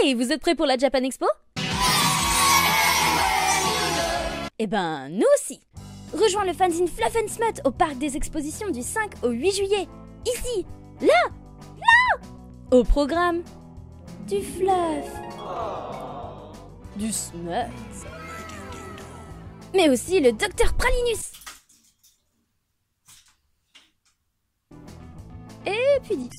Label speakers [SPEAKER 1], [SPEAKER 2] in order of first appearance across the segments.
[SPEAKER 1] Hey, vous êtes prêts pour la Japan Expo? Eh ben, nous aussi. Rejoins le fanzine Fluff and Smut au parc des expositions du 5 au 8 juillet. Ici, là. Au programme, du fluff, du smut, mais aussi le Dr Pralinus. Et Pudix,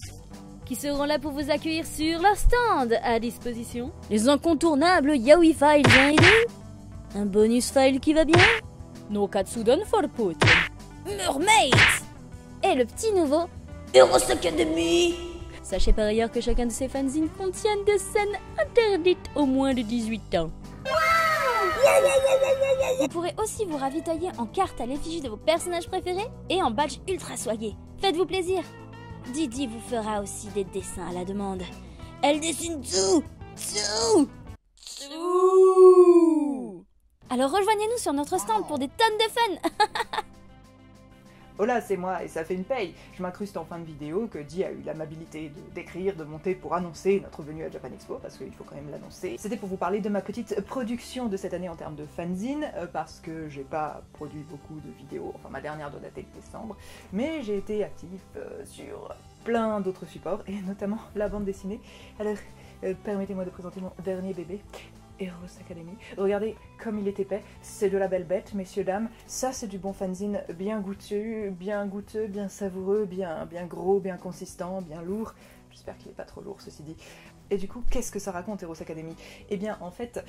[SPEAKER 1] qui seront là pour vous accueillir sur leur stand à disposition. Les incontournables Yaoi Files 1 et 2, un bonus file qui va bien, no Katsudon for Putin, Mermaids, et le petit nouveau Heroes Academy. Sachez par ailleurs que chacun de ces fanzines contiennent des scènes interdites aux moins de 18 ans. Vous pourrez aussi vous ravitailler en cartes à l'effigie de vos personnages préférés et en badge ultra soyeux. Faites-vous plaisir. Didi vous fera aussi des dessins à la demande. Elle dessine tout. Alors rejoignez-nous sur notre stand pour des tonnes de fun.
[SPEAKER 2] Hola, c'est moi, et ça fait une paye. Je m'incruste en fin de vidéo que Di a eu l'amabilité d'écrire, de monter pour annoncer notre venue à Japan Expo, parce qu'il faut quand même l'annoncer. C'était pour vous parler de ma petite production de cette année en termes de fanzine, parce que j'ai pas produit beaucoup de vidéos, enfin ma dernière doit dater de décembre, mais j'ai été actif sur plein d'autres supports, et notamment la bande dessinée. Alors, permettez-moi de présenter mon dernier bébé. Heroes Academy. Regardez comme il est épais, c'est de la belle bête, messieurs, dames. Ça, c'est du bon fanzine bien goûteux, bien savoureux, bien gros, bien consistant, bien lourd. J'espère qu'il n'est pas trop lourd, ceci dit. Et du coup, qu'est-ce que ça raconte, Heroes Academy? Eh bien, en fait,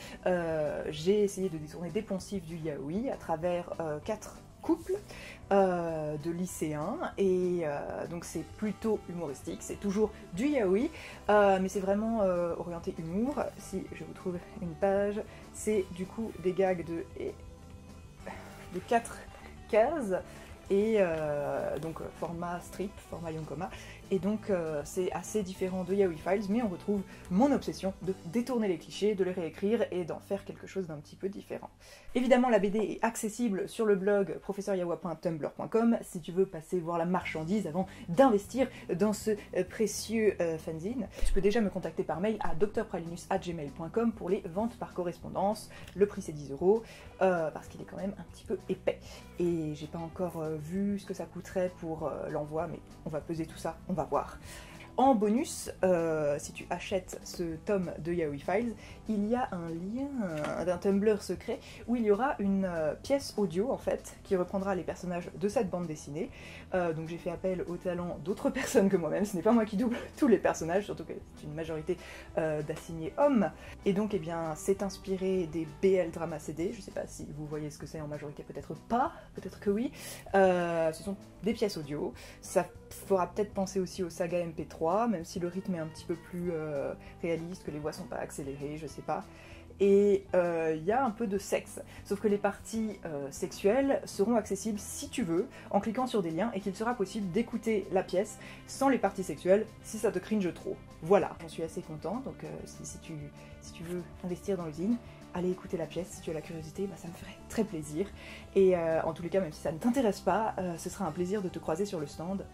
[SPEAKER 2] j'ai essayé de détourner des poncifs du yaoi à travers 4 couples de lycéens, et donc c'est plutôt humoristique, c'est toujours du yaoi, mais c'est vraiment orienté humour. Si je vous trouve une page, c'est du coup des gags de 4 cases, et donc format strip, format Yonkoma, et donc c'est assez différent de Yaoi Files, mais on retrouve mon obsession de détourner les clichés, de les réécrire et d'en faire quelque chose d'un petit peu différent. Évidemment, la BD est accessible sur le blog professeuryawa.tumblr.com si tu veux passer voir la marchandise avant d'investir dans ce précieux fanzine. Tu peux déjà me contacter par mail à drpralinus@gmail.com pour les ventes par correspondance. Le prix c'est 10 €, parce qu'il est quand même un petit peu épais. Et j'ai pas encore vu ce que ça coûterait pour l'envoi, mais on va peser tout ça, on va voir. En bonus, si tu achètes ce tome de Yaoi Files, il y a un lien d'un Tumblr secret où il y aura une pièce audio en fait qui reprendra les personnages de cette bande dessinée. Donc j'ai fait appel au talent d'autres personnes que moi-même, ce n'est pas moi qui double tous les personnages, surtout que c'est une majorité d'assignés hommes. Et donc eh bien c'est inspiré des BL Drama CD, je sais pas si vous voyez ce que c'est en majorité, peut-être pas, peut-être que oui. Ce sont des pièces audio, ça fera peut-être penser aussi aux sagas MP3, même si le rythme est un petit peu plus réaliste, que les voix sont pas accélérées, je sais pas. Et il y a un peu de sexe, sauf que les parties sexuelles seront accessibles si tu veux, en cliquant sur des liens, et qu'il sera possible d'écouter la pièce sans les parties sexuelles si ça te cringe trop. Voilà, j'en suis assez content, donc si tu veux investir dans l'usine, allez écouter la pièce, si tu as la curiosité, bah, ça me ferait très plaisir. Et en tous les cas, même si ça ne t'intéresse pas, ce sera un plaisir de te croiser sur le stand,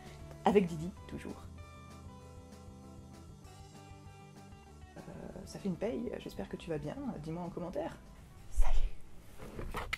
[SPEAKER 2] avec Didi, toujours. Ça fait une paye, j'espère que tu vas bien, dis-moi en commentaire. Salut!